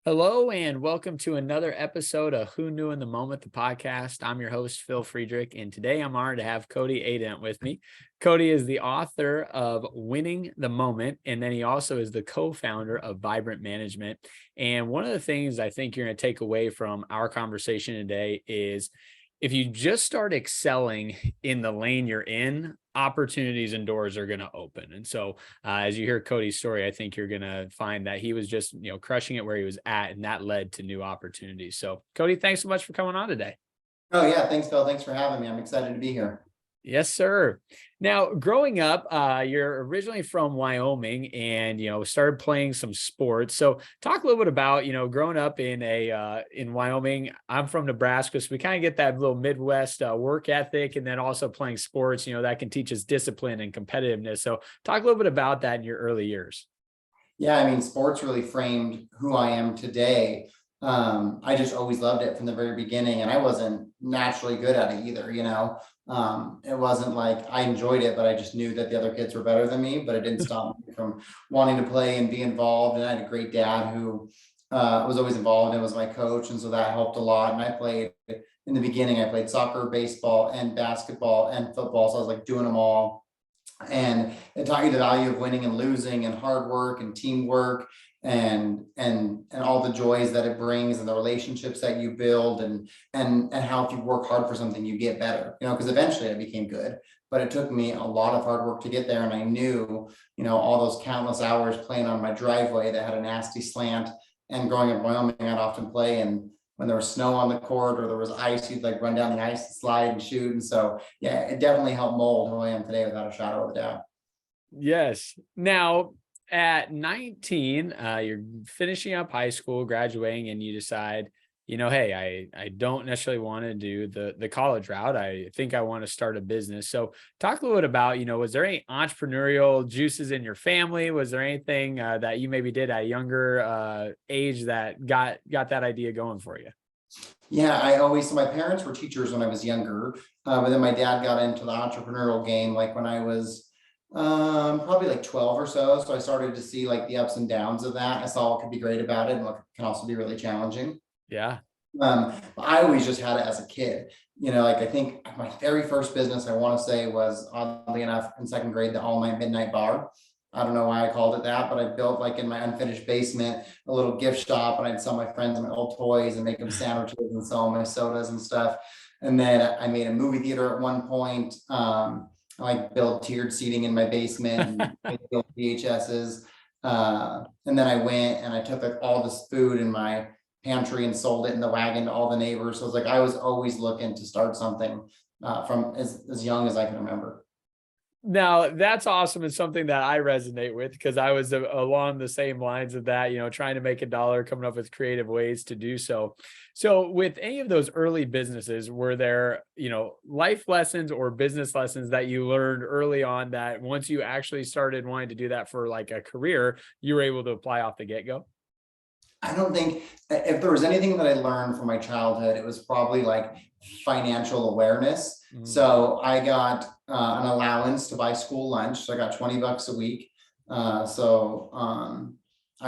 Hello and welcome to another episode of Who Knew in the Moment, the podcast. I'm your host, Phil Friedrich, and today I'm honored to have Cody Adent with me. Cody is the author of Winning the Moment, and then he also is the co-founder of Vibrant Management. And one of the things I think you're going to take away from our conversation today is if you just start excelling in the lane you're in, opportunities and doors are going to open. And so, as you hear Cody's story, I think you're going to find that he was just, crushing it where he was at, and that led to new opportunities. So, Cody, thanks so much for coming on today. Oh yeah, thanks, Phil. Thanks for having me. I'm excited to be here. Yes, sir. Now, growing up, you're originally from Wyoming and, started playing some sports. So talk a little bit about, growing up in Wyoming. I'm from Nebraska, so we kind of get that little Midwest work ethic, and then also playing sports, that can teach us discipline and competitiveness. So talk a little bit about that in your early years. Yeah, I mean, sports really framed who I am today. I just always loved it from the very beginning, and I wasn't naturally good at it either. It wasn't like I enjoyed it, but I just knew that the other kids were better than me, but it didn't stop me from wanting to play and be involved. And I had a great dad who was always involved and was my coach, and so that helped a lot. And I played in the beginning, I played soccer, baseball, and basketball and football, so I was like doing them all. And it taught you the value of winning and losing and hard work and teamwork and all the joys that it brings and the relationships that you build and how if you work hard for something you get better, because eventually I became good, but it took me a lot of hard work to get there. And I knew, all those countless hours playing on my driveway that had a nasty slant. And growing up in Wyoming, I'd often play, and when there was snow on the court or there was ice, you'd like run down the ice and slide and shoot. And so yeah, it definitely helped mold who I am today without a shadow of a doubt. Yes. Now, at 19, you're finishing up high school, graduating, and you decide, hey, I don't necessarily want to do the college route. I think I want to start a business. So talk a little bit about, was there any entrepreneurial juices in your family? Was there anything that you maybe did at a younger age that got that idea going for you? Yeah, so my parents were teachers when I was younger, but then my dad got into the entrepreneurial game like when I was probably like 12 or so. So I started to see like the ups and downs of that. I saw what could be great about it and what can also be really challenging. Yeah. I always just had it as a kid. Like I think my very first business, I want to say, was oddly enough in second grade, the All Night Midnight Bar. I don't know why I called it that, but I built like in my unfinished basement a little gift shop, and I'd sell my friends my old toys and make them sandwiches and sell my sodas and stuff. And then I made a movie theater at one point. I like build tiered seating in my basement and build VHSs. And then I went and I took like all this food in my pantry and sold it in the wagon to all the neighbors. So it's like I was always looking to start something from as young as I can remember. Now, that's awesome. It's something that I resonate with because I was along the same lines of that, trying to make a dollar, coming up with creative ways to do so. So with any of those early businesses, were there, life lessons or business lessons that you learned early on that once you actually started wanting to do that for like a career, you were able to apply off the get-go? I don't think if there was anything that I learned from my childhood, it was probably like financial awareness. So I got an allowance to buy school lunch. So I got $20 a week. I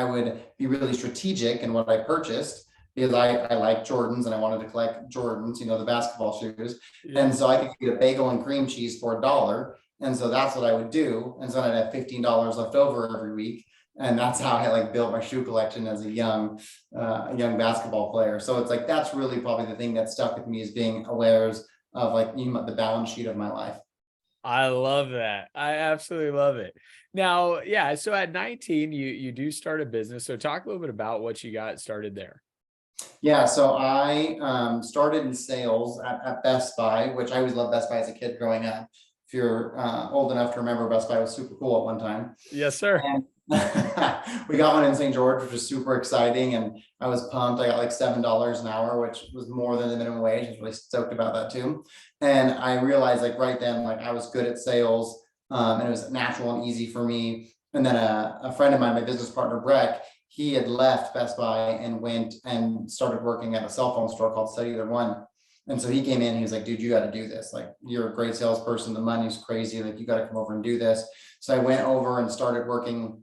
would be really strategic in what I purchased because I like Jordans and I wanted to collect Jordans, the basketball shoes. Yeah. And so I could get a bagel and cream cheese for $1. And so that's what I would do. And so I'd have $15 left over every week. And that's how I like built my shoe collection as a young basketball player. So it's like, that's really probably the thing that stuck with me, is being aware of like, the balance sheet of my life. I love that. I absolutely love it. Now, yeah. So at 19, you do start a business. So talk a little bit about what you got started there. Yeah, so I started in sales at Best Buy, which I always loved Best Buy as a kid growing up. If you're old enough to remember, Best Buy was super cool at one time. Yes, sir. And we got one in St. George, which was super exciting, and I was pumped. I got like $7 an hour, which was more than the minimum wage. I was really stoked about that too. And I realized like right then, like I was good at sales, and it was natural and easy for me. And then a friend of mine, my business partner Breck, he had left Best Buy and went and started working at a cell phone store called Cellular One. And so he came in, he was like, dude, you got to do this. Like, you're a great salesperson. The money's crazy. Like, you got to come over and do this. So I went over and started working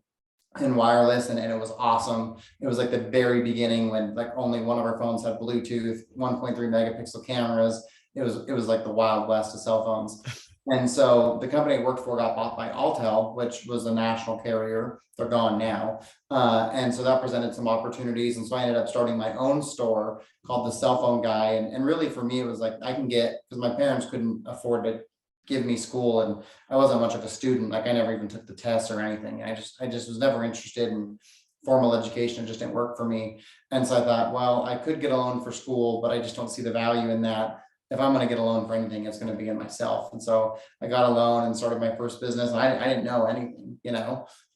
in wireless, and it was awesome. It was like the very beginning when like only one of our phones had Bluetooth, 1.3 megapixel cameras. It was like the wild west of cell phones. And so the company I worked for got bought by Altel, which was a national carrier. They're gone now. And so that presented some opportunities. And so I ended up starting my own store called the Cell Phone Guy. And really for me, it was like I can get, because my parents couldn't afford to give me school, and I wasn't much of a student. Like I never even took the test or anything. I just was never interested in formal education. It just didn't work for me. And so I thought, well, I could get a loan for school, but I just don't see the value in that. If I'm going to get a loan for anything, it's going to be in myself. And so I got a loan and started my first business. I didn't know anything,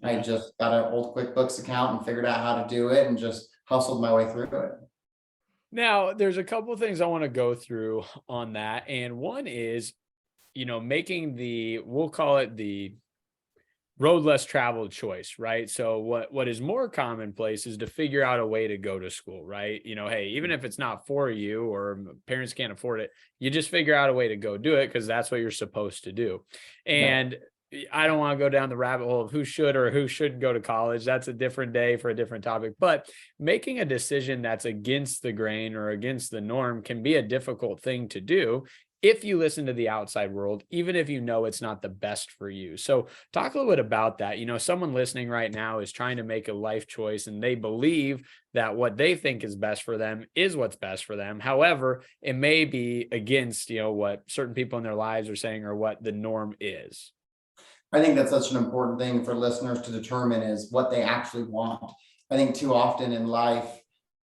I just got an old QuickBooks account and figured out how to do it and just hustled my way through it. Now, there's a couple of things I want to go through on that. And one is, making we'll call it the road less traveled choice, right? So what is more commonplace is to figure out a way to go to school, right? Hey, even if it's not for you or parents can't afford it, you just figure out a way to go do it because that's what you're supposed to do. Yeah. And I don't want to go down the rabbit hole of who should or who shouldn't go to college. That's a different day for a different topic. But making a decision that's against the grain or against the norm can be a difficult thing to do if you listen to the outside world, even if you know it's not the best for you. So talk a little bit about that. Someone listening right now is trying to make a life choice and they believe that what they think is best for them is what's best for them. However, it may be against, what certain people in their lives are saying or what the norm is. I think that's such an important thing for listeners to determine is what they actually want. I think too often in life,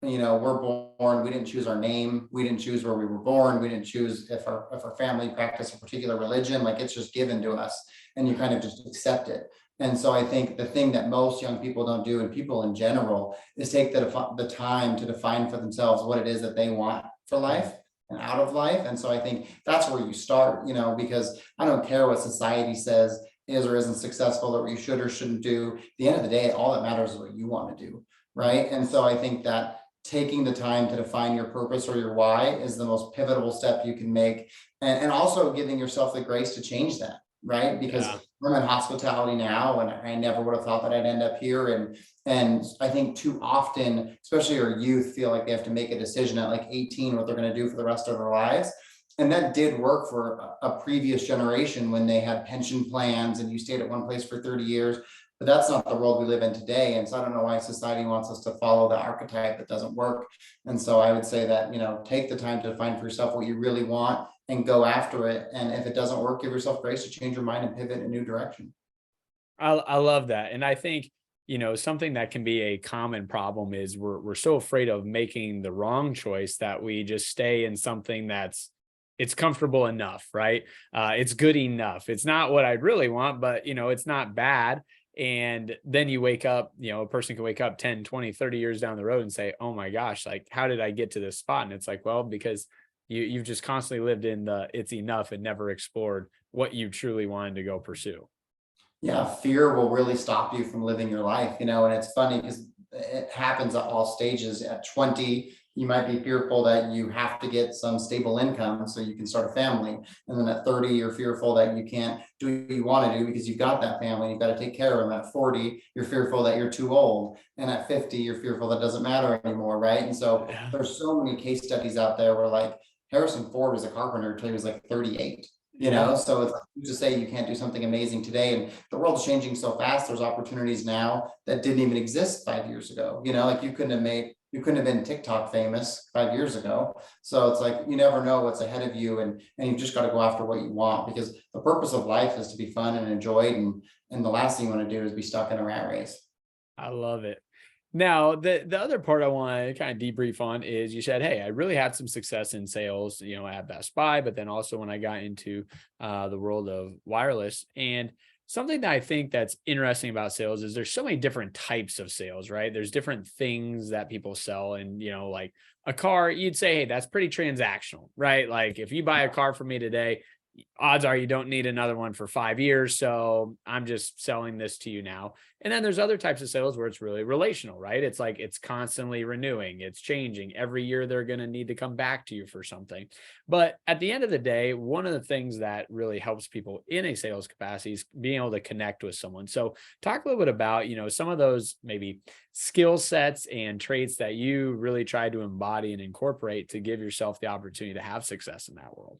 we're born, we didn't choose our name, we didn't choose where we were born, we didn't choose if our family practiced a particular religion, like it's just given to us and you kind of just accept it. And so I think the thing that most young people don't do, and people in general, is take the time to define for themselves what it is that they want for life and out of life. And so I think that's where you start, because I don't care what society says is or isn't successful or what you should or shouldn't do. At the end of the day, all that matters is what you want to do. Right. And so I think that taking the time to define your purpose or your why is the most pivotal step you can make. And also giving yourself the grace to change that. Right. Because Yeah. I'm in hospitality now and I never would have thought that I'd end up here. And I think too often, especially our youth, feel like they have to make a decision at like 18 what they're going to do for the rest of their lives. And that did work for a previous generation when they had pension plans and you stayed at one place for 30 years. But that's not the world we live in today. And so I don't know why society wants us to follow the archetype that doesn't work. And so I would say that, take the time to define for yourself what you really want and go after it. And if it doesn't work, give yourself grace to change your mind and pivot in a new direction. I love that. And I think, something that can be a common problem is we're so afraid of making the wrong choice that we just stay in something it's comfortable enough, right? It's good enough. It's not what I'd really want, but it's not bad. And then you wake up, a person can wake up 10, 20, 30 years down the road and say, oh my gosh, like, how did I get to this spot? And it's like, well, because you've just constantly lived in the it's enough and never explored what you truly wanted to go pursue. Yeah, fear will really stop you from living your life, and it's funny because it happens at all stages. At 20, you might be fearful that you have to get some stable income so you can start a family. And then at 30, you're fearful that you can't do what you want to do because you've got that family, you've got to take care of them. At 40, you're fearful that you're too old. And at 50, you're fearful that doesn't matter anymore, right? And so Yeah. there's so many case studies out there where like Harrison Ford was a carpenter until he was like 38. Yeah. So it's like, who's to say you can't do something amazing today, and the world's changing so fast. There's opportunities now that didn't even exist 5 years ago. Like you couldn't have been TikTok famous 5 years ago. So it's like you never know what's ahead of you, and you've just got to go after what you want, because the purpose of life is to be fun and enjoyed, and the last thing you want to do is be stuck in a rat race. I love it. Now, the other part I want to kind of debrief on is you said, hey, I really had some success in sales, at Best Buy, but then also when I got into the world of wireless. And something that I think that's interesting about sales is there's so many different types of sales, right? There's different things that people sell. And, like a car, you'd say, hey, that's pretty transactional, right? Like if you buy a car from me today, odds are you don't need another one for 5 years. So I'm just selling this to you now. And then there's other types of sales where it's really relational, right? It's like it's constantly renewing, it's changing. Every year they're going to need to come back to you for something. But at the end of the day, one of the things that really helps people in a sales capacity is being able to connect with someone. So talk a little bit about, some of those maybe skill sets and traits that you really try to embody and incorporate to give yourself the opportunity to have success in that world.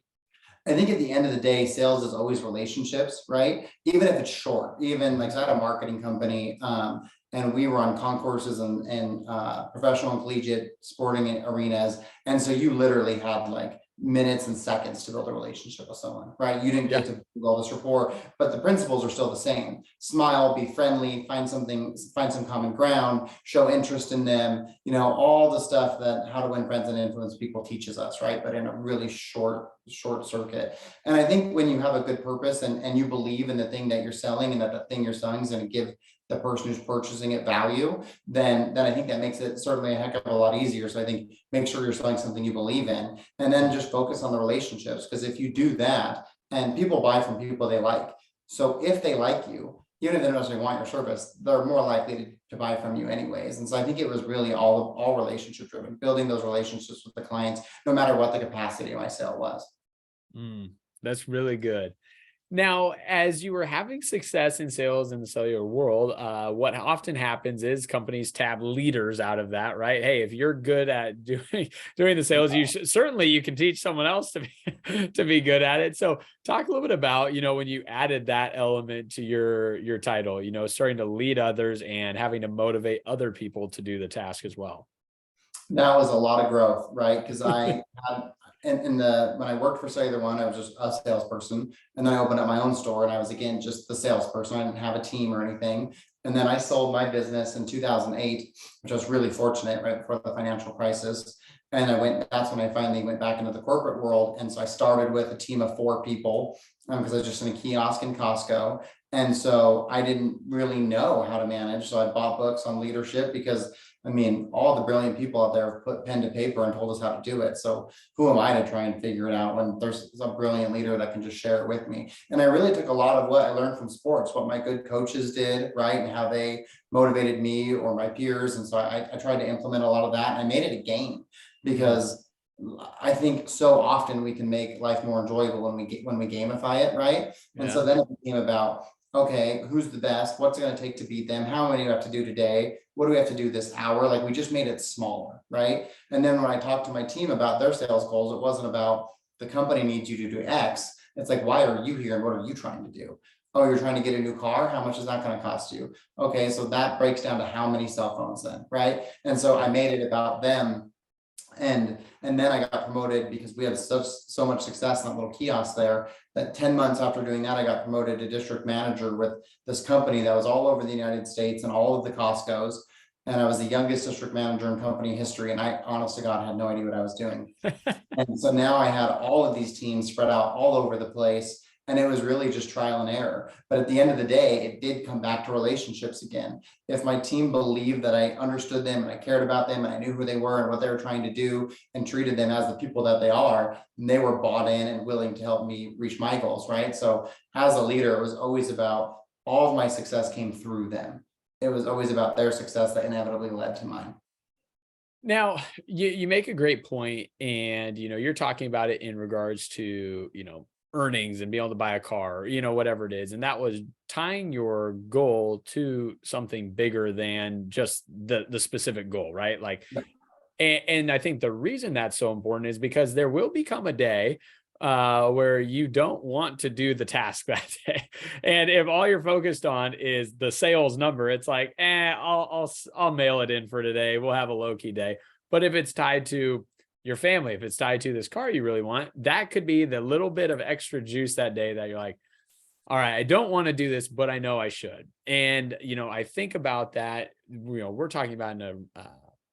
I think at the end of the day, sales is always relationships, right? Even if it's short, even like, so I had a marketing company, and we run concourses and professional and collegiate sporting arenas. And so you literally had like minutes and seconds to build a relationship with someone, right? You didn't get Yeah. to build all this rapport, but the principles are still the same. Smile, be friendly, find some common ground, show interest in them, all the stuff that How to Win Friends and Influence People teaches us, right? But in a really short circuit. And I think when you have a good purpose and you believe in the thing that you're selling, and that the thing you're selling is going to give the person who's purchasing it value, then I think that makes it certainly a heck of a lot easier. So I think make sure you're selling something you believe in, and then just focus on the relationships. Because if you do that, and people buy from people they like, so if they like you, even if they don't necessarily want your service, they're more likely to buy from you anyways. And so I think it was really all relationship driven, building those relationships with the clients, no matter what the capacity of my sale was. That's really good. Now, as you were having success in sales in the cellular world, what often happens is companies tab leaders out of that, right? Hey, if you're good at doing the sales, certainly you can teach someone else to be to be good at it. So, talk a little bit about when you added that element to your title, starting to lead others and having to motivate other people to do the task as well. That was a lot of growth, right? Because I had when I worked for Cellular One, I was just a salesperson, and then I opened up my own store, and I was again just the salesperson. I didn't have a team or anything. And then I sold my business in 2008, which I was really fortunate, right before the financial crisis. And that's when I finally went back into the corporate world. And so I started with a team of 4 people, because I was just in a kiosk in Costco. And so I didn't really know how to manage. So I bought books on leadership, because all the brilliant people out there have put pen to paper and told us how to do it. So who am I to try and figure it out when there's a brilliant leader that can just share it with me? And I really took a lot of what I learned from sports, what my good coaches did, right? And how they motivated me or my peers. And so I tried to implement a lot of that, and I made it a game, because I think so often we can make life more enjoyable when we gamify it, right? And so then it became about, okay, who's the best? What's it going to take to beat them? How many do we have to do today? What do we have to do this hour? Like, we just made it smaller, right? And then when I talked to my team about their sales goals, it wasn't about the company needs you to do X. It's like, why are you here and what are you trying to do? Oh, you're trying to get a new car. How much is that going to cost you? Okay, so that breaks down to how many cell phones then, right? And so I made it about them. And then I got promoted, because we had so much success in that little kiosk there, that 10 months after doing that, I got promoted to district manager with this company that was all over the United States and all of the Costco's. And I was the youngest district manager in company history. And I, honest to God, had no idea what I was doing. And so now I had all of these teams spread out all over the place. And it was really just trial and error. But at the end of the day, it did come back to relationships again. If my team believed that I understood them and I cared about them and I knew who they were and what they were trying to do and treated them as the people that they are, they were bought in and willing to help me reach my goals, right? So as a leader, it was always about, all of my success came through them. It was always about their success that inevitably led to mine. Now, you make a great point, and you're talking about it in regards to earnings and being able to buy a car, whatever it is. And that was tying your goal to something bigger than just the specific goal, right? Like, and I think the reason that's so important is because there will become a day where you don't want to do the task that day. And if all you're focused on is the sales number, it's like, I'll mail it in for today. We'll have a low key day. But if it's tied to your family, if it's tied to this car you really want, that could be the little bit of extra juice that day that you're like, all right, I don't want to do this, but I know I should. And, I think about that, we're talking about in a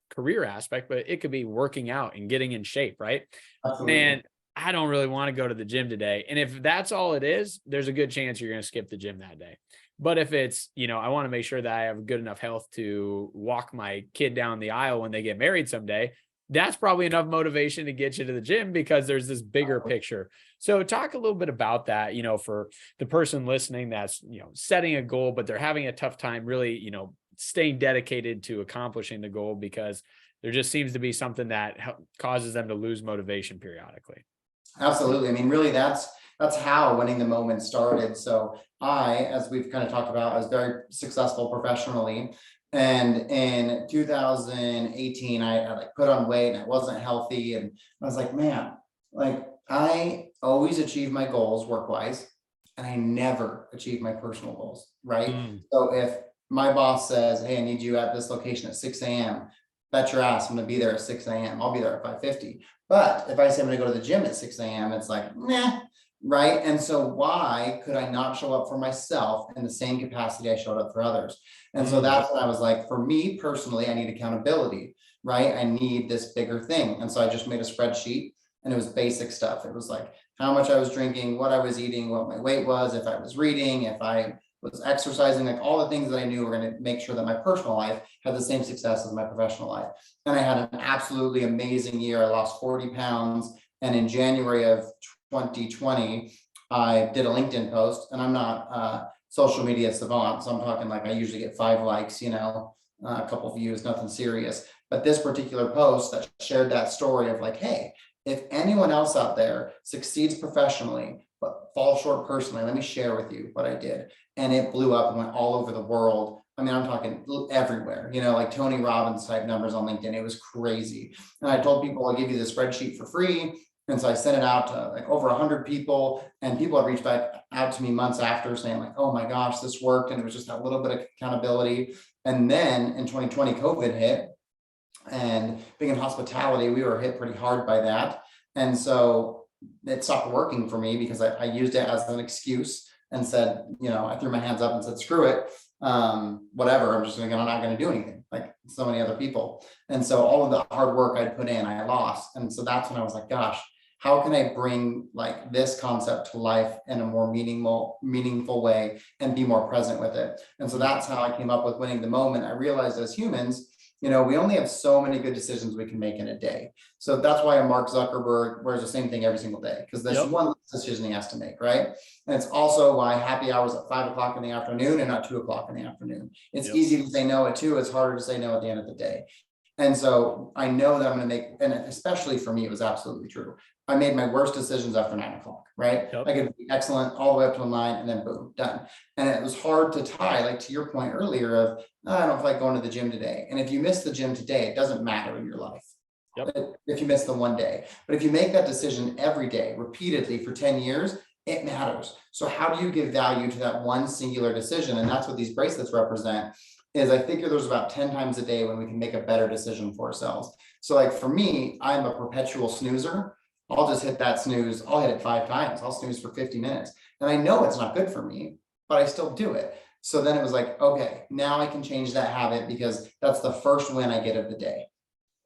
career aspect, but it could be working out and getting in shape, right? Absolutely. Man, I don't really want to go to the gym today. And if that's all it is, there's a good chance you're going to skip the gym that day. But if it's, I want to make sure that I have good enough health to walk my kid down the aisle when they get married someday, that's probably enough motivation to get you to the gym because there's this bigger picture. So talk a little bit about that, for the person listening that's, setting a goal, but they're having a tough time really, staying dedicated to accomplishing the goal because there just seems to be something that causes them to lose motivation periodically. Absolutely. I mean, really, that's how winning the moment started. So as we've kind of talked about, I was very successful professionally. And in 2018, I like put on weight and I wasn't healthy. And I was like, man, like I always achieve my goals work-wise, and I never achieve my personal goals. Right. Mm. So if my boss says, hey, I need you at this location at 6 a.m., bet your ass I'm gonna be there at 6 a.m. I'll be there at 5:50. But if I say I'm gonna go to the gym at 6 a.m., it's like, nah, right? And so why could I not show up for myself in the same capacity I showed up for others? And so Mm. that's when I was like, for me personally, I need accountability, right? I need this bigger thing. And so I just made a spreadsheet, and it was basic stuff. It was like how much I was drinking, what I was eating, what my weight was, if I was reading, if I was exercising, like all the things that I knew were going to make sure that my personal life had the same success as my professional life. And I had an absolutely amazing year. I lost 40 pounds. And in January of 2020, I did a LinkedIn post, and I'm not social media savant. So I'm talking like I usually get 5 likes, a couple views, nothing serious. But this particular post that shared that story of like, hey, if anyone else out there succeeds professionally, but falls short personally, let me share with you what I did. And it blew up and went all over the world. I mean, I'm talking everywhere, like Tony Robbins type numbers on LinkedIn. It was crazy. And I told people, I'll give you the spreadsheet for free. And so I sent it out to like over 100 people, and people have reached back out to me months after saying like, oh my gosh, this worked. And it was just that little bit of accountability. And then in 2020, COVID hit, and being in hospitality, we were hit pretty hard by that. And so it stopped working for me because I used it as an excuse and said, I threw my hands up and said, screw it. Whatever, I'm not going to do anything like so many other people. And so all of the hard work I'd put in, I lost. And so that's when I was like, gosh, how can I bring like this concept to life in a more meaningful way and be more present with it? And so that's how I came up with winning the moment. I realized as humans, we only have so many good decisions we can make in a day. So that's why Mark Zuckerberg wears the same thing every single day, because there's one decision he has to make, right? And it's also why happy hours at 5 o'clock in the afternoon and not 2 o'clock in the afternoon. It's easy to say no at 2. It's harder to say no at the end of the day. And so I know that I'm going to make, and especially for me, it was absolutely true. I made my worst decisions after 9 o'clock, right? I could be excellent all the way up to 9, and then boom, done. And it was hard to tie, like to your point earlier of, I don't feel like going to the gym today. And if you miss the gym today, it doesn't matter in your life. If you miss the one day, but if you make that decision every day, repeatedly for 10 years, it matters. So how do you give value to that one singular decision? And that's what these bracelets represent. Is I figure there's about 10 times a day when we can make a better decision for ourselves. So like for me, I'm a perpetual snoozer. I'll just hit that snooze. I'll hit it 5 times. I'll snooze for 50 minutes. And I know it's not good for me, but I still do it. So then it was like, okay, now I can change that habit because that's the first win I get of the day.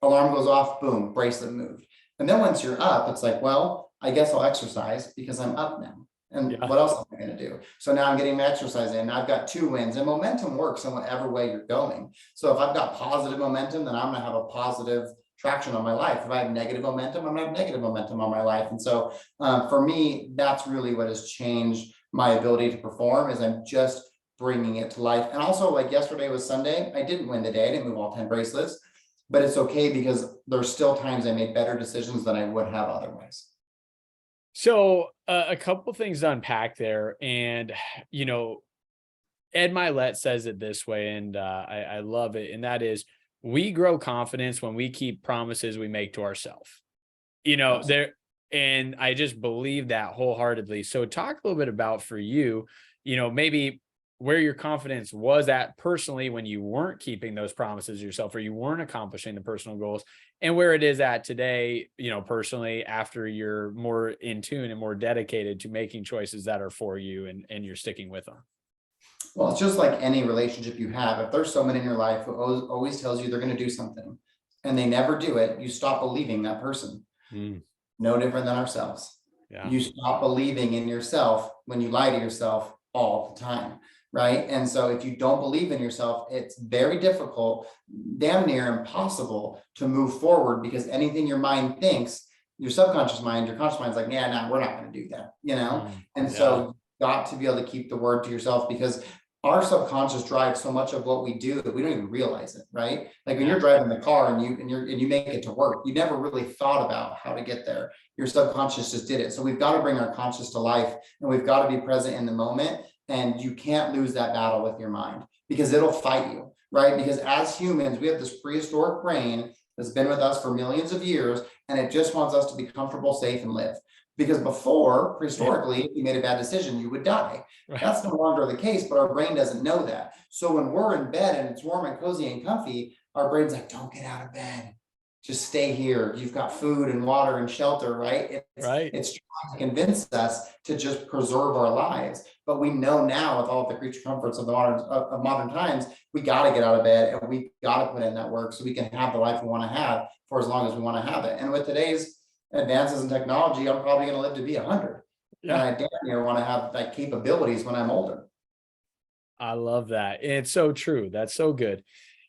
Alarm goes off, boom, bracelet moved. And then once you're up, it's like, well, I guess I'll exercise because I'm up now. And what else am I going to do? So now I'm getting my exercise in. I've got 2 wins, and momentum works in whatever way you're going. So if I've got positive momentum, then I'm going to have a positive traction on my life. If I have negative momentum, I'm going to have negative momentum on my life. And so for me, that's really what has changed my ability to perform, is I'm just bringing it to life. And also, like yesterday was Sunday. I didn't win the day. I didn't move all 10 bracelets, but it's okay because there's still times I made better decisions than I would have otherwise. So a couple things to unpack there. And, Ed Milet says it this way, and I love it. And that is, we grow confidence when we keep promises we make to ourselves. And I just believe that wholeheartedly. So talk a little bit about for you, maybe where your confidence was at personally when you weren't keeping those promises yourself, or you weren't accomplishing the personal goals, and where it is at today, personally, after you're more in tune and more dedicated to making choices that are for you, and you're sticking with them. Well, it's just like any relationship you have. If there's someone in your life who always tells you they're going to do something and they never do it, you stop believing that person. No different than ourselves. You stop believing in yourself when you lie to yourself all the time. right? And so if you don't believe in yourself, it's very difficult, damn near impossible to move forward, because anything your mind thinks, your subconscious mind, your conscious mind's like, yeah, no, we're not going to do that, And so Yeah. you've got to be able to keep the word to yourself, because our subconscious drives so much of what we do that we don't even realize it, right? Like when Yeah. you're driving the car and you make it to work, you never really thought about how to get there. Your subconscious just did it. So we've got to bring our conscious to life, and we've got to be present in the moment. And you can't lose that battle with your mind, because it'll fight you, right? Because as humans, we have this prehistoric brain that's been with us for millions of years, and it just wants us to be comfortable, safe, and live. Because before, prehistorically, if you made a bad decision, you would die. Right. That's no longer the case, but our brain doesn't know that. So when we're in bed and it's warm and cozy and comfy, our brain's like, don't get out of bed. Just stay here. You've got food and water and shelter, right? Right. It's trying to convince us to just preserve our lives. But we know now, with all of the creature comforts of the modern times, we got to get out of bed, and we got to put in that work so we can have the life we want to have for as long as we want to have it. And with today's advances in technology, I'm probably going to live to be 100. And I damn near want to have like capabilities when I'm older. I love that. It's so true. That's so good.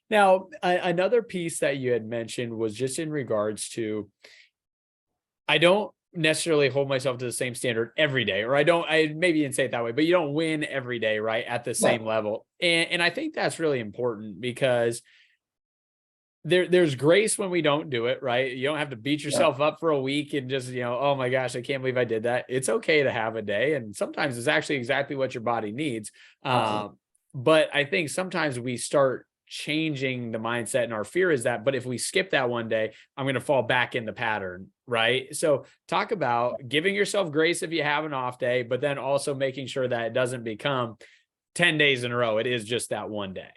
Now, another piece that you had mentioned was just in regards to, I don't necessarily hold myself to the same standard every day, or I maybe didn't say it that way, but you don't win every day, right? At the same level. And I think that's really important, because there's grace when we don't do it, right? You don't have to beat yourself up for a week and just, oh my gosh, I can't believe I did that. It's okay to have a day. And sometimes it's actually exactly what your body needs. But I think sometimes we start changing the mindset, and our fear is that, but if we skip that one day, I'm going to fall back in the pattern, right? So talk about giving yourself grace if you have an off day, but then also making sure that it doesn't become 10 days in a row. It is just that one day.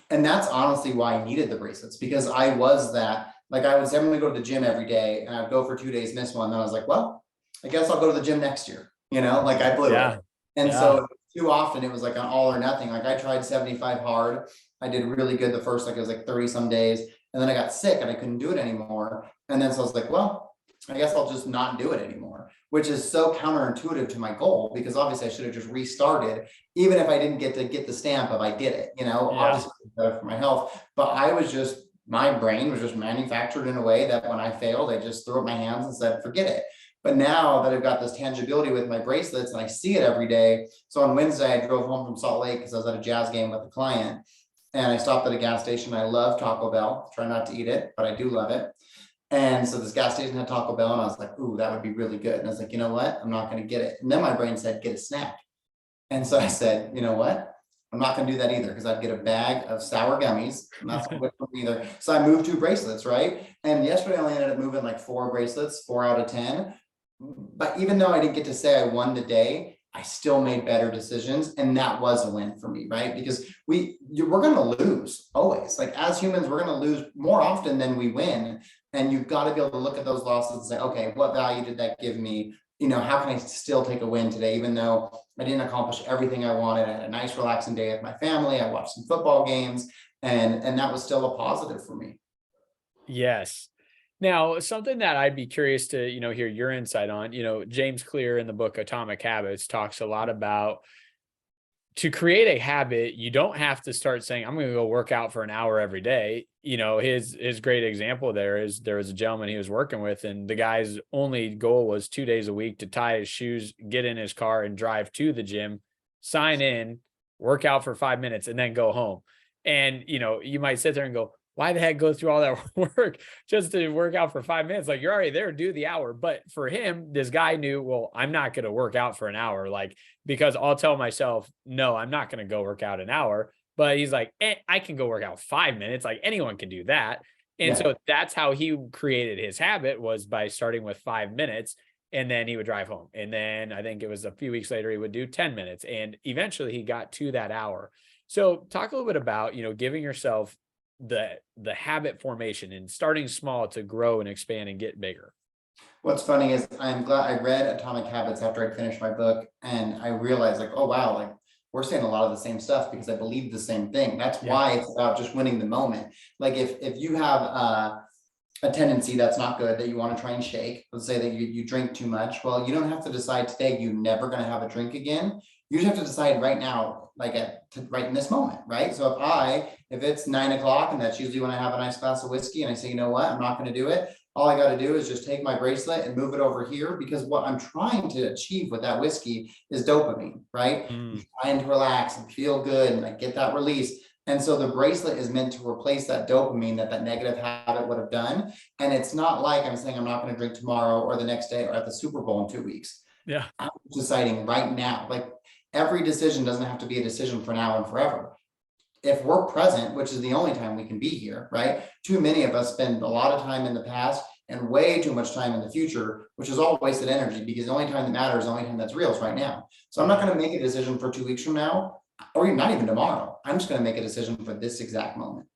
And that's honestly why I needed the bracelets, because I was that, like, I would say I'm going to go to the gym every day, and I'd go for 2 days, miss one. Then I was like, well, I guess I'll go to the gym next year. Like I blew it. And so too often it was like an all or nothing. Like I tried 75 hard. I did really good the first, like it was like 30 some days. And then I got sick and I couldn't do it anymore. And then so I was like, well, I guess I'll just not do it anymore, which is so counterintuitive to my goal, because obviously I should have just restarted, even if I didn't get the stamp of I did it, obviously better for my health. But my brain was just manufactured in a way that when I failed, I just threw up my hands and said, forget it. But now that I've got this tangibility with my bracelets and I see it every day. So on Wednesday, I drove home from Salt Lake because I was at a jazz game with a client, and I stopped at a gas station. I love Taco Bell. Try not to eat it, but I do love it. And so this gas station had Taco Bell, and I was like, ooh, that would be really good. And I was like, you know what? I'm not going to get it. And then my brain said, get a snack. And so I said, you know what? I'm not going to do that either, because I'd get a bag of sour gummies, and that's not good for me either. So I moved 2 bracelets, right? And yesterday I only ended up moving like 4 bracelets, 4 out of 10. But even though I didn't get to say I won the day, I still made better decisions. And that was a win for me, right? Because we're going to lose always. Like as humans, we're going to lose more often than we win. And you've got to be able to look at those losses and say, okay, what value did that give me? How can I still take a win today, even though I didn't accomplish everything I wanted? I had a nice, relaxing day with my family. I watched some football games, and that was still a positive for me. Yes. Now, something that I'd be curious to, hear your insight on, James Clear in the book Atomic Habits talks a lot about, to create a habit, you don't have to start saying, I'm going to go work out for an hour every day. His great example there is, there was a gentleman he was working with, and the guy's only goal was 2 days a week to tie his shoes, get in his car and drive to the gym, sign in, work out for 5 minutes, and then go home. And, you might sit there and go, why the heck go through all that work just to work out for 5 minutes? Like, you're already there, do the hour. But for him, this guy knew, well, I'm not going to work out for an hour, because I'll tell myself, no, I'm not going to go work out an hour. But he's like, I can go work out 5 minutes. Like anyone can do that. And so that's how he created his habit, was by starting with 5 minutes, and then he would drive home. And then I think it was a few weeks later, he would do 10 minutes. And eventually he got to that hour. So talk a little bit about, giving yourself the habit formation and starting small to grow and expand and get bigger. What's funny is I'm glad I read Atomic Habits after I finished my book, and I realized like, oh wow, like we're saying a lot of the same stuff, because I believe the same thing. That's why it's about just winning the moment. Like if you have a tendency that's not good, that you want to try and shake, let's say that you drink too much. Well, you don't have to decide today you're never going to have a drink again. You just have to decide right now, like at right in this moment, right? So if it's 9 o'clock, and that's usually when I have a nice glass of whiskey, and I say, you know what, I'm not going to do it. All I got to do is just take my bracelet and move it over here, because what I'm trying to achieve with that whiskey is dopamine, right? I'm trying to relax and feel good, and I get that release. And so the bracelet is meant to replace that dopamine that negative habit would have done. And it's not like I'm saying I'm not going to drink tomorrow or the next day or at the Super Bowl in 2 weeks. Yeah. I'm deciding right now. Like, every decision doesn't have to be a decision for now and forever. If we're present, which is the only time we can be here, right? Too many of us spend a lot of time in the past and way too much time in the future, which is all wasted energy, because the only time that matters, the only time that's real is right now. So I'm not going to make a decision for 2 weeks from now, or not even tomorrow. I'm just going to make a decision for this exact moment.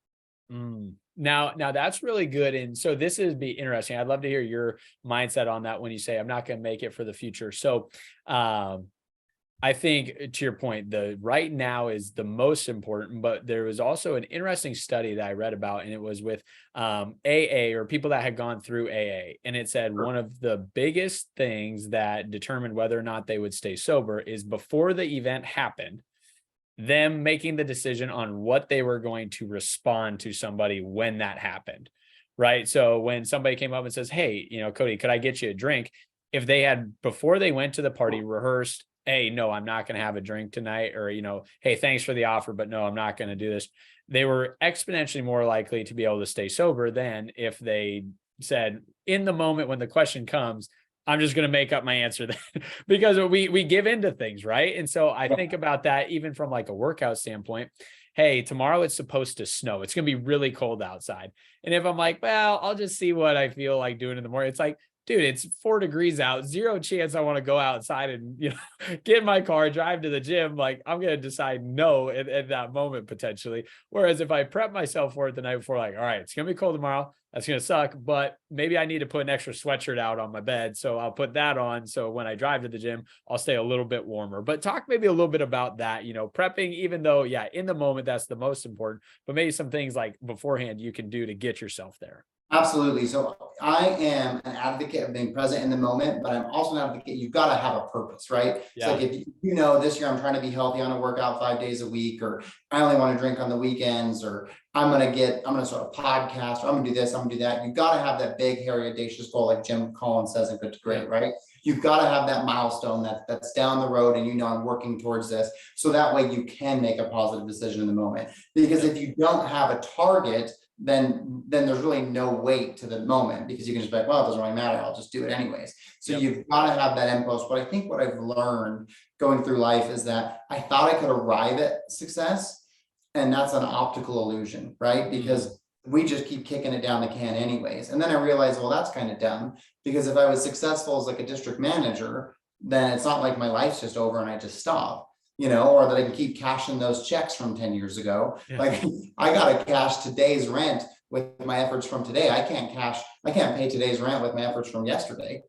Now that's really good. And so this is be interesting. I'd love to hear your mindset on that when you say, I'm not going to make it for the future. So, I think to your point, the right now is the most important, but there was also an interesting study that I read about, and it was with AA, or people that had gone through AA. And it said one of the biggest things that determined whether or not they would stay sober is before the event happened, them making the decision on what they were going to respond to somebody when that happened. Right. So when somebody came up and says, hey, Cody, could I get you a drink? If they had, before they went to the party, rehearsed, hey, no, I'm not going to have a drink tonight, or, hey, thanks for the offer, but no, I'm not going to do this, they were exponentially more likely to be able to stay sober than if they said, in the moment when the question comes, I'm just going to make up my answer then, because we give into things, right? And so I think about that even from like a workout standpoint. Hey, tomorrow it's supposed to snow. It's going to be really cold outside. And if I'm like, well, I'll just see what I feel like doing in the morning, it's like, dude, it's 4 degrees out, zero chance I want to go outside and, get in my car, drive to the gym. Like, I'm going to decide no at that moment potentially. Whereas if I prep myself for it the night before, like, all right, it's going to be cold tomorrow, that's going to suck, but maybe I need to put an extra sweatshirt out on my bed. So I'll put that on. So when I drive to the gym, I'll stay a little bit warmer. But talk maybe a little bit about that, prepping, even though, yeah, in the moment, that's the most important, but maybe some things like beforehand you can do to get yourself there. Absolutely. So I am an advocate of being present in the moment, but I'm also an advocate. You've got to have a purpose, right? It's like, if this year I'm trying to be healthy, I'm going to work out 5 days a week, or I only want to drink on the weekends, or I'm going to start a podcast, or I'm going to do this, I'm going to do that. You've got to have that big, hairy, audacious goal, like Jim Collins says in Good to Great, right? You've got to have that milestone that's down the road, and I'm working towards this. So that way you can make a positive decision in the moment. Because if you don't have a target, then there's really no weight to the moment, because you can just be like, well, it doesn't really matter, I'll just do it anyways. So you've got to have that impulse. But I think what I've learned going through life is that I thought I could arrive at success, and that's an optical illusion, right? Because we just keep kicking it down the can anyways. And then I realized, well, that's kind of dumb, because if I was successful as like a district manager, then it's not like my life's just over and I just stop. Or that I can keep cashing those checks from 10 years ago. Like, I got to cash today's rent with my efforts from today. I can't pay today's rent with my efforts from yesterday,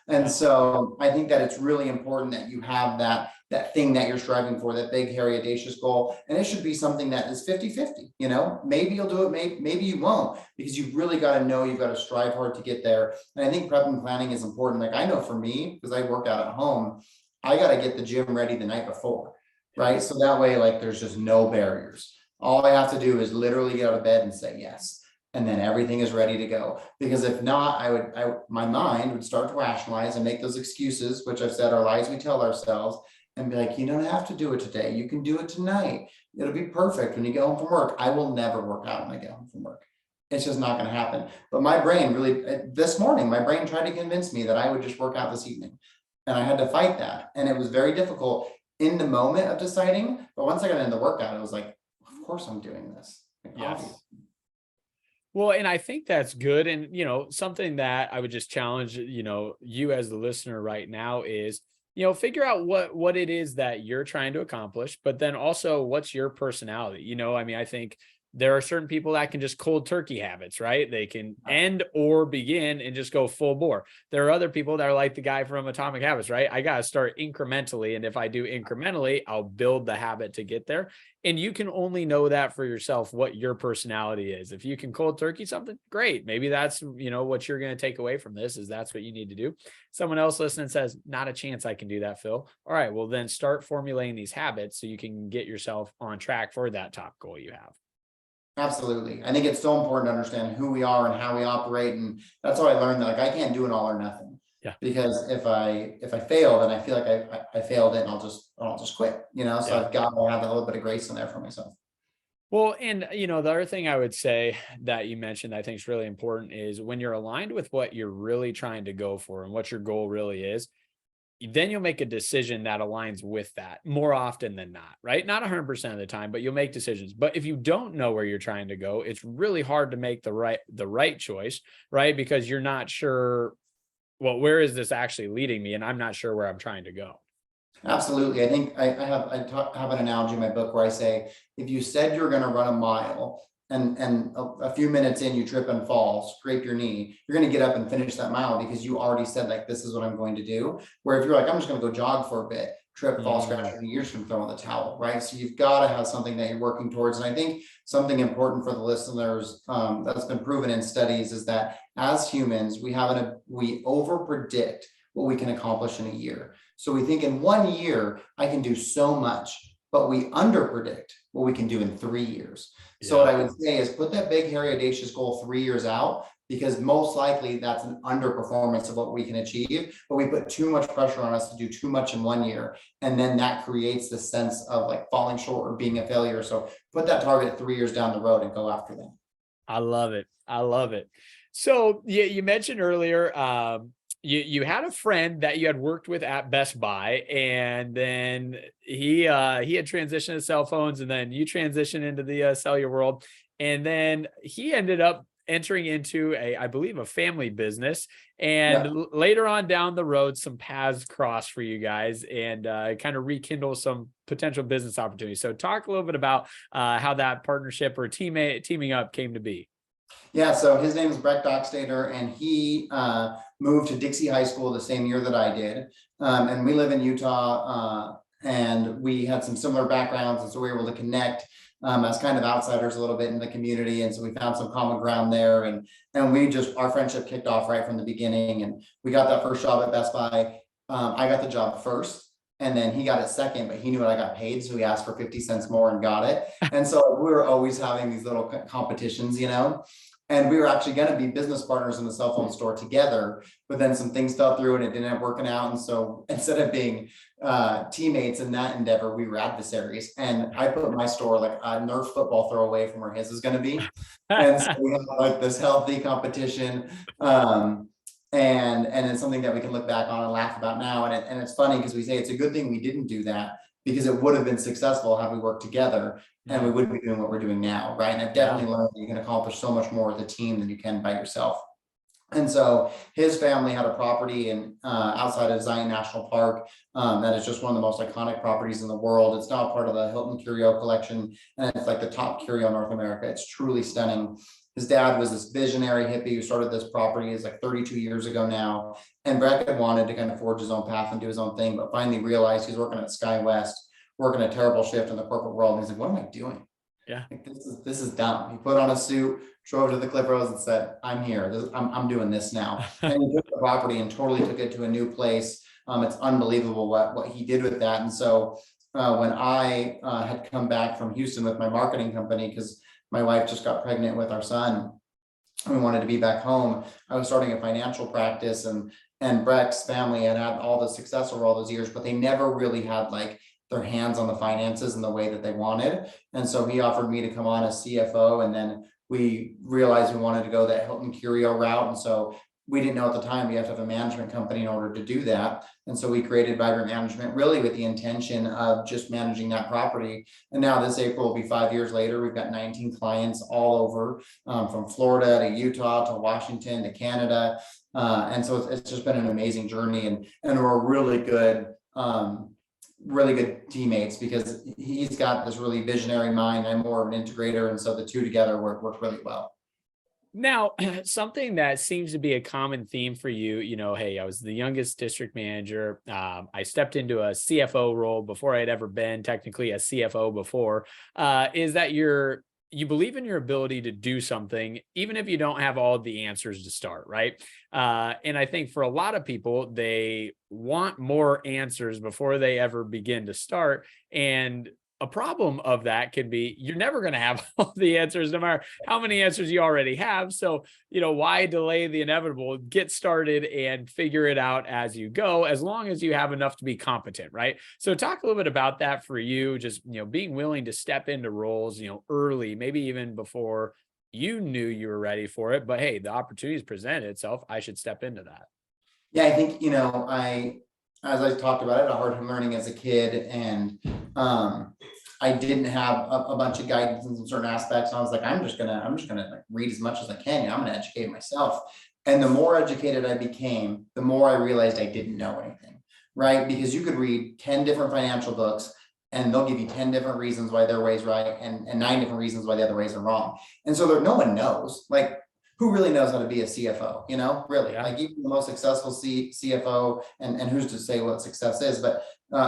And so I think that it's really important that you have that thing that you're striving for, that big, hairy, audacious goal. And it should be something that is 50-50, maybe you'll do it, maybe you won't, because you've really got to know, you've got to strive hard to get there. And I think prep and planning is important. Like, I know for me, because I work out at home, I got to get the gym ready the night before, right? So that way, like, there's just no barriers. All I have to do is literally get out of bed and say yes. And then everything is ready to go. Because if not, my mind would start to rationalize and make those excuses, which I've said are lies we tell ourselves, and be like, you don't have to do it today. You can do it tonight. It'll be perfect when you get home from work. I will never work out when I get home from work. It's just not going to happen. But my brain this morning, my brain tried to convince me that I would just work out this evening. And I had to fight that. And it was very difficult in the moment of deciding. But once I got into the workout, it was like, of course I'm doing this. Yes. Well, and I think that's good. And, something that I would just challenge, you as the listener right now is, figure out what it is that you're trying to accomplish, but then also what's your personality. I think There are certain people that can just cold turkey habits, right? They can end or begin and just go full bore. There are other people that are like the guy from Atomic Habits, right? I got to start incrementally. And if I do incrementally, I'll build the habit to get there. And you can only know that for yourself, what your personality is. If you can cold turkey something, great. Maybe that's, what you're going to take away from this is that's what you need to do. Someone else listening says, not a chance I can do that, Phil. All right, well then start formulating these habits so you can get yourself on track for that top goal you have. Absolutely. I think it's so important to understand who we are and how we operate. And that's how I learned that like I can't do an all or nothing. Yeah. Because if I fail, then I feel like I failed it and I'll just quit, So Yeah. I've got to have a little bit of grace in there for myself. Well, and the other thing I would say that you mentioned that I think is really important is when you're aligned with what you're really trying to go for and what your goal really is, then you'll make a decision that aligns with that more often than not, right? Not 100% of the time, but you'll make decisions. But if you don't know where you're trying to go, it's really hard to make the right choice, right? Because you're not sure, well, where is this actually leading me? And I'm not sure where I'm trying to go. Absolutely. I think I have an analogy in my book where I say, if you said you're going to run a mile and a few minutes in you trip and fall, scrape your knee, you're going to get up and finish that mile because you already said like, this is what I'm going to do. Where if you're like, I'm just going to go jog for a bit, trip, fall, scratch your knee, you're just going to throw in the towel, right? So you've got to have something that you're working towards. And I think something important for the listeners that's been proven in studies is that as humans, we over predict what we can accomplish in a year. So we think in 1 year, I can do so much, but we under predict what we can do in 3 years. So what I would say is put that big, hairy, audacious goal 3 years out, because most likely that's an underperformance of what we can achieve, but we put too much pressure on us to do too much in 1 year. And then that creates the sense of like falling short or being a failure. So put that target 3 years down the road and go after that. I love it. I love it. So you mentioned earlier, you had a friend that you had worked with at Best Buy, and then he had transitioned to cell phones, and then you transitioned into the cellular world, and then he ended up entering into I believe a family business, and later on down the road, some paths crossed for you guys, and kind of rekindle some potential business opportunities. So talk a little bit about how that partnership or teaming up came to be. Yeah, so his name is Brett Dockstader, and he moved to Dixie High School the same year that I did. And we live in Utah, and we had some similar backgrounds, and so we were able to connect as kind of outsiders a little bit in the community. And so we found some common ground there, and our friendship kicked off right from the beginning, and we got that first job at Best Buy. I got the job first. And then he got it second, but he knew what I got paid. So he asked for 50 cents more and got it. And so we were always having these little competitions, and we were actually going to be business partners in the cell phone store together, but then some things fell through and it didn't end up working out. And so instead of being teammates in that endeavor, we were adversaries. And I put my store like a Nerf football throw away from where his is going to be. And so we have like this healthy competition. And it's something that we can look back on and laugh about now. And it's funny because we say it's a good thing we didn't do that, because it would have been successful had we worked together, and we wouldn't be doing what we're doing now, right? And I've definitely learned that you can accomplish so much more with a team than you can by yourself. And so his family had a property outside of Zion National Park that is just one of the most iconic properties in the world. It's now part of the Hilton Curio collection, and it's like the top curio in North America. It's truly stunning. His dad was this visionary hippie who started this property. It's like 32 years ago now. And Brett had wanted to kind of forge his own path and do his own thing, but finally realized he's working at SkyWest, working a terrible shift in the corporate world. And he's like, what am I doing? Yeah. Like, this is dumb. He put on a suit, drove to the Cliff Road and said, I'm here. I'm doing this now. And he took the property and totally took it to a new place. It's unbelievable what he did with that. And so when I had come back from Houston with my marketing company, because my wife just got pregnant with our son, and we wanted to be back home, I was starting a financial practice, and Brett's family had all the success over all those years, but they never really had like their hands on the finances in the way that they wanted. And so he offered me to come on as CFO, and then we realized we wanted to go that Hilton Curio route. And so we didn't know at the time we have to have a management company in order to do that. And so we created Vibrant Management really with the intention of just managing that property. And now this April will be 5 years later. We've got 19 clients all over, from Florida to Utah to Washington to Canada. And so it's just been an amazing journey, and we're really good really good teammates because he's got this really visionary mind. I'm more of an integrator. And so the two together work really well. Now, something that seems to be a common theme for you, hey, I was the youngest district manager. I stepped into a CFO role before I'd ever been technically a CFO before, is that you believe in your ability to do something, even if you don't have all the answers to start, right? And I think for a lot of people, they want more answers before they ever begin to start. And a problem of that could be you're never going to have all the answers, no matter how many answers you already have. So, why delay the inevitable? Get started and figure it out as you go, as long as you have enough to be competent, right? So talk a little bit about that for you, just, being willing to step into roles, early, maybe even before you knew you were ready for it. But hey, the opportunities presented itself. I should step into that. Yeah, I think, as I talked about it, I hard learning as a kid, and I didn't have a bunch of guidance in some certain aspects. And I was like, I'm just gonna like read as much as I can. I'm gonna educate myself. And the more educated I became, the more I realized I didn't know anything, right? Because you could read 10 different financial books and they'll give you 10 different reasons why their way is right and 9 different reasons why the other ways are wrong. And so no one knows, like, who really knows how to be a CFO, really, Yeah. like even the most successful CFO, and who's to say what success is, but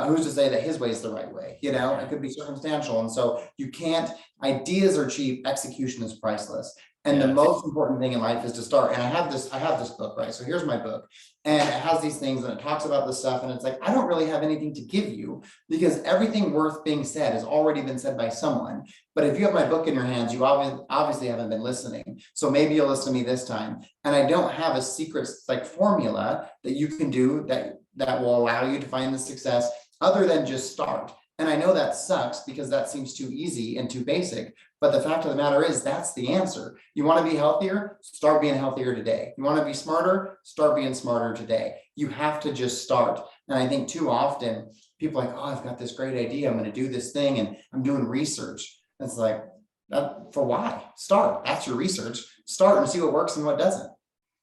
who's to say that his way is the right way? It could be circumstantial. And so ideas are cheap, execution is priceless. And the Yes. most important thing in life is to start. And I have this book, right? So here's my book. And it has these things and it talks about this stuff. And it's like, I don't really have anything to give you because everything worth being said has already been said by someone. But if you have my book in your hands, you obviously haven't been listening. So maybe you'll listen to me this time. And I don't have a secret like formula that you can do that will allow you to find the success other than just start. And I know that sucks because that seems too easy and too basic. But the fact of the matter is that's the answer. You want to be healthier? Start being healthier today. You want to be smarter? Start being smarter today. You have to just start. And I think too often people are like, oh, I've got this great idea. I'm going to do this thing and I'm doing research. It's like, for why? Start. That's your research. Start and see what works and what doesn't.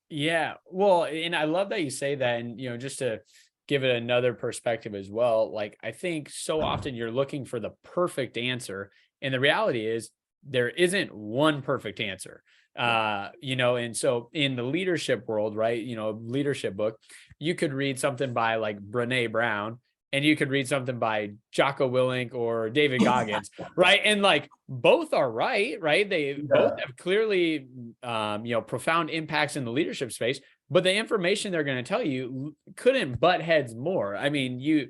Yeah. Well, and I love that you say that. And, just to give it another perspective as well, like I think so often you're looking for the perfect answer. And the reality is there isn't one perfect answer. And so in the leadership world, right, leadership book, you could read something by like Brene Brown and you could read something by Jocko Willink or David Goggins, right? And like both are right? They both have clearly, profound impacts in the leadership space, but the information they're going to tell you couldn't butt heads more. I mean, you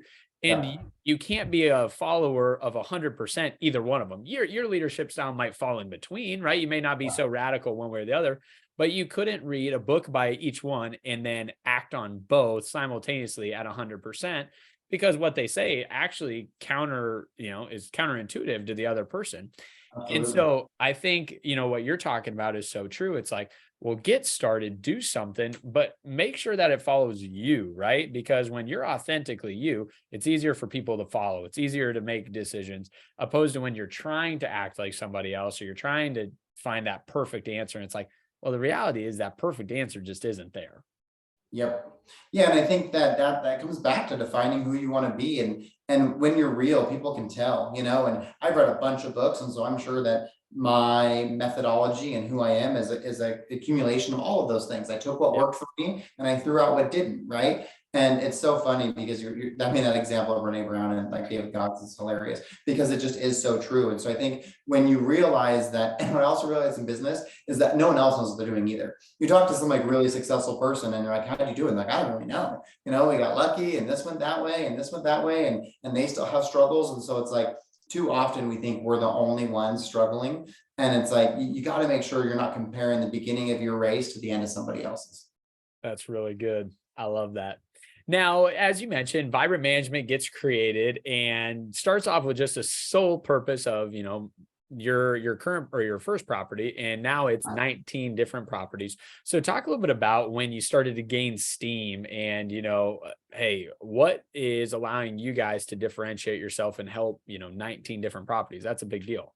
can't be a follower of 100% either one of them. Your leadership style might fall in between, right? You may not be so radical one way or the other, but you couldn't read a book by each one and then act on both simultaneously at 100%, because what they say actually is counterintuitive to the other person. Absolutely. And so I think, what you're talking about is so true. It's like, well, get started, do something, but make sure that it follows you, right? Because when you're authentically you, it's easier for people to follow. It's easier to make decisions, opposed to when you're trying to act like somebody else or you're trying to find that perfect answer. And it's like, well, the reality is that perfect answer just isn't there. Yep. Yeah, and I think that comes back to defining who you want to be, and when you're real, people can tell, and I've read a bunch of books, and so I'm sure that my methodology and who I am is a accumulation of all of those things. I took what worked for me and I threw out what didn't, right? And it's so funny because that example of Brene Brown and like David Goggins is hilarious because it just is so true. And so I think when you realize that, and what I also realize in business is that no one else knows what they're doing either. You talk to some like really successful person and you're like, how did you do it? And like, I don't really know. We got lucky and this went that way and this went that way, and they still have struggles. And so it's like too often we think we're the only ones struggling. And it's like you got to make sure you're not comparing the beginning of your race to the end of somebody else's. That's really good. I love that. Now, as you mentioned, Vibrant Management gets created and starts off with just a sole purpose of, your current or your first property, and now it's 19 different properties. So talk a little bit about when you started to gain steam and, hey, what is allowing you guys to differentiate yourself and help, 19 different properties? That's a big deal.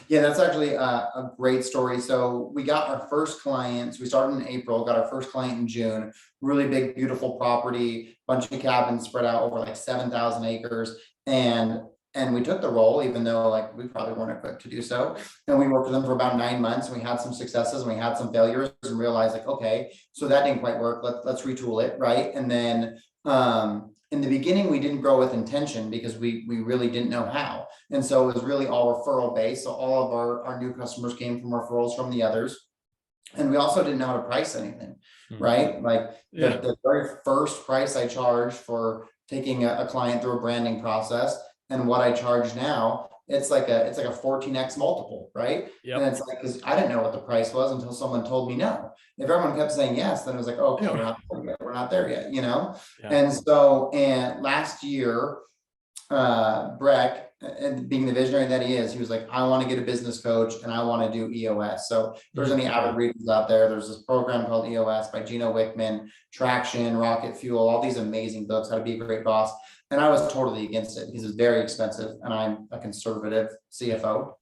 Yeah, that's actually a great story. So we got our first clients. We started in April, got our first client in June. Really big, beautiful property, bunch of cabins spread out over like 7,000 acres. And we took the role, even though like we probably weren't equipped to do so. And we worked with them for about 9 months, and we had some successes and we had some failures, and realized like, okay, so that didn't quite work. Let's retool it, right? And then in the beginning, we didn't grow with intention because we really didn't know how. And so it was really all referral based. So all of our new customers came from referrals from the others. And we also didn't know how to price anything, right? Like the very first price I charged for taking a client through a branding process and what I charge now, it's like a 14x multiple, right? And it's like, because I didn't know what the price was until someone told me no. If everyone kept saying yes, then it was like, okay, we're not there yet. We're not there yet, you know? And so, and last year, Breck, and being the visionary that he is, he was like, I want to get a business coach and I want to do EOS. So if there's any avid readers out there, there's this program called EOS by Gino Wickman, Traction, Rocket Fuel, all these amazing books, How to Be a Great Boss. And I was totally against it because it's very expensive and I'm a conservative CFO.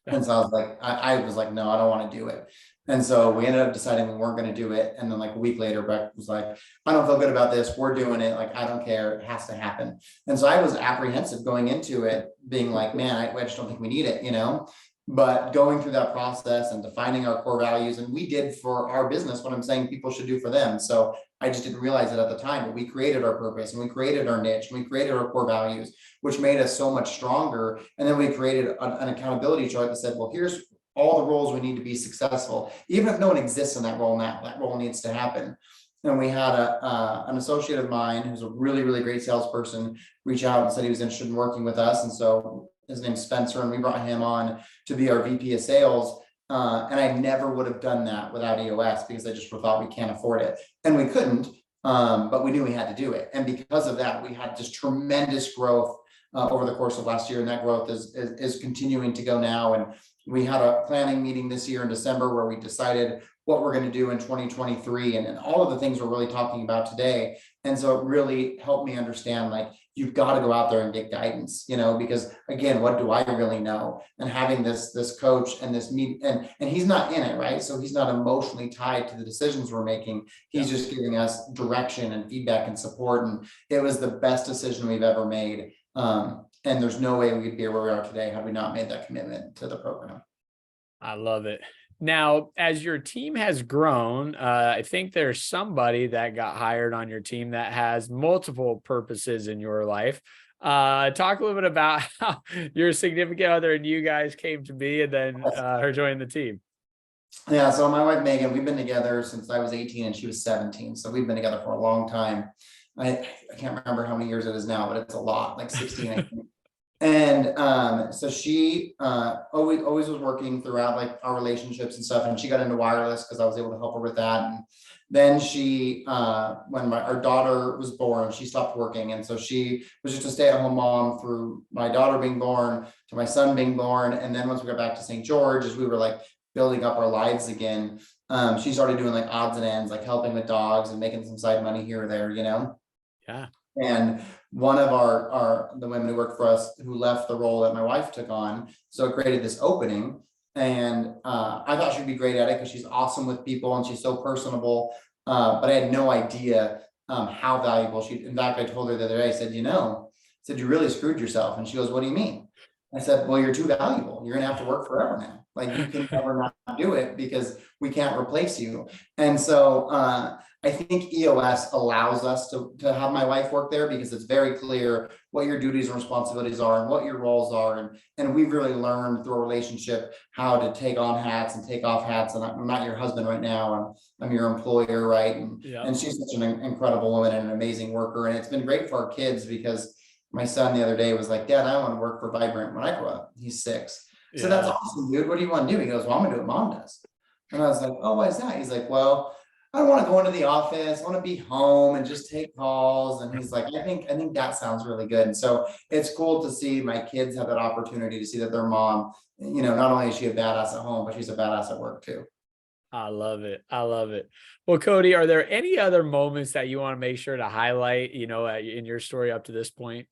And so I was like, no, I don't want to do it. And so we ended up deciding we weren't going to do it. And then like a week later, Breck was like, I don't feel good about this. We're doing it. Like, I don't care. It has to happen. And so I was apprehensive going into it, being like, man, I just don't think we need it, you know? But going through that process and defining our core values, and we did for our business what I'm saying people should do for them. So I just didn't realize it at the time, but we created our purpose and we created our niche and we created our core values, which made us so much stronger. And then we created an accountability chart that said, well, here's all the roles we need to be successful. Even if no one exists in that role now, that role needs to happen. And we had an associate of mine who's a really, really great salesperson reach out and said he was interested in working with us. And so his name's Spencer, and we brought him on to be our VP of sales. And I never would have done that without EOS because I just thought we can't afford it. And we couldn't, but we knew we had to do it. And because of that, we had just tremendous growth over the course of last year. And that growth is continuing to go now. And we had a planning meeting this year in December where we decided what we're going to do in 2023 and all of the things we're really talking about today. And so it really helped me understand, like, you've got to go out there and get guidance, you know, because again, what do I really know? And having this coach and this meet, and he's not in it, right? So he's not emotionally tied to the decisions we're making. He's just giving us direction and feedback and support. And it was the best decision we've ever made. And there's no way we'd be where we are today had we not made that commitment to the program. I love it. Now, as your team has grown, I think there's somebody that got hired on your team that has multiple purposes in your life. Talk a little bit about how your significant other and you guys came to be, and then her joining the team. Yeah, so my wife, Megan, we've been together since I was 18 and she was 17. So we've been together for a long time. I can't remember how many years it is now, but it's a lot, like 16, I think. And so she always was working throughout like our relationships and stuff. And she got into wireless because I was able to help her with that. And then she, when our daughter was born, she stopped working. And so she was just a stay-at-home mom through my daughter being born to my son being born. And then once we got back to St. George, as we were like building up our lives again, she started doing like odds and ends, like helping with dogs and making some side money here or there, you know? Yeah. And one of the women who worked for us who left the role that my wife took on, so it created this opening. And I thought she'd be great at it because she's awesome with people and she's so personable. But I had no idea how valuable she. In fact, I told her the other day, I said, you really screwed yourself. And she goes, what do you mean? I said, well, you're too valuable. You're gonna have to work forever now. Like, you can never not do it because we can't replace you. And so I think EOS allows us to have my wife work there because it's very clear what your duties and responsibilities are and what your roles are. And we've really learned through a relationship how to take on hats and take off hats. And I'm not your husband right now. I'm your employer, right? And she's such an incredible woman and an amazing worker. And it's been great for our kids because my son the other day was like, Dad, I want to work for Vibrant when I grow up. He's 6. So that's awesome, dude. What do you want to do? He goes, well, I'm gonna do what Mom does. And I was like, oh, why is that? He's like, well, I don't want to go into the office. I want to be home and just take calls. And he's like, I think that sounds really good. And so it's cool to see my kids have that opportunity to see that their mom, not only is she a badass at home, but she's a badass at work too. I love it. I love it. Well, Cody, are there any other moments that you want to make sure to highlight, in your story up to this point?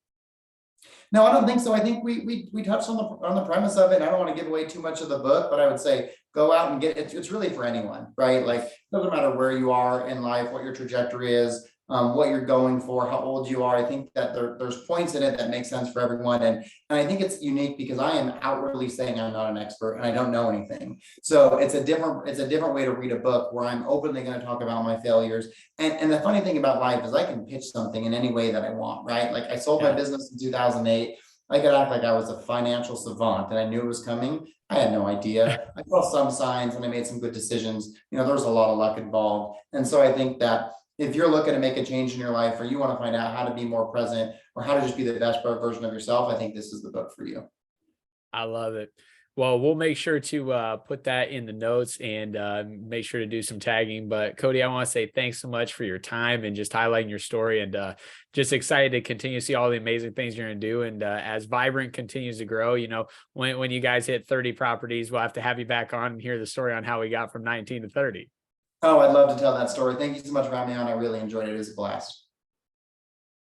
No, I don't think so. I think we touched on the premise of it. I don't want to give away too much of the book, but I would say go out and get it. It's really for anyone, right? Like, it doesn't matter where you are in life, what your trajectory is. what you're going for, how old you are. I think that there's points in it that make sense for everyone. And I think it's unique because I am outwardly saying I'm not an expert and I don't know anything. So it's a different way to read a book where I'm openly going to talk about my failures. And the funny thing about life is I can pitch something in any way that I want, right? Like I sold my business in 2008. I could act like I was a financial savant and I knew it was coming. I had no idea. I saw some signs and I made some good decisions. There was a lot of luck involved. And so I think that if you're looking to make a change in your life, or you want to find out how to be more present or how to just be the best version of yourself, I think this is the book for you. I love it. Well, we'll make sure to put that in the notes and make sure to do some tagging. But Cody, I want to say thanks so much for your time and just highlighting your story, and just excited to continue to see all the amazing things you're going to do. And as Vibrant continues to grow, when you guys hit 30 properties, we'll have to have you back on and hear the story on how we got from 19 to 30. Oh, I'd love to tell that story. Thank you so much for having me on. I really enjoyed it. It was a blast.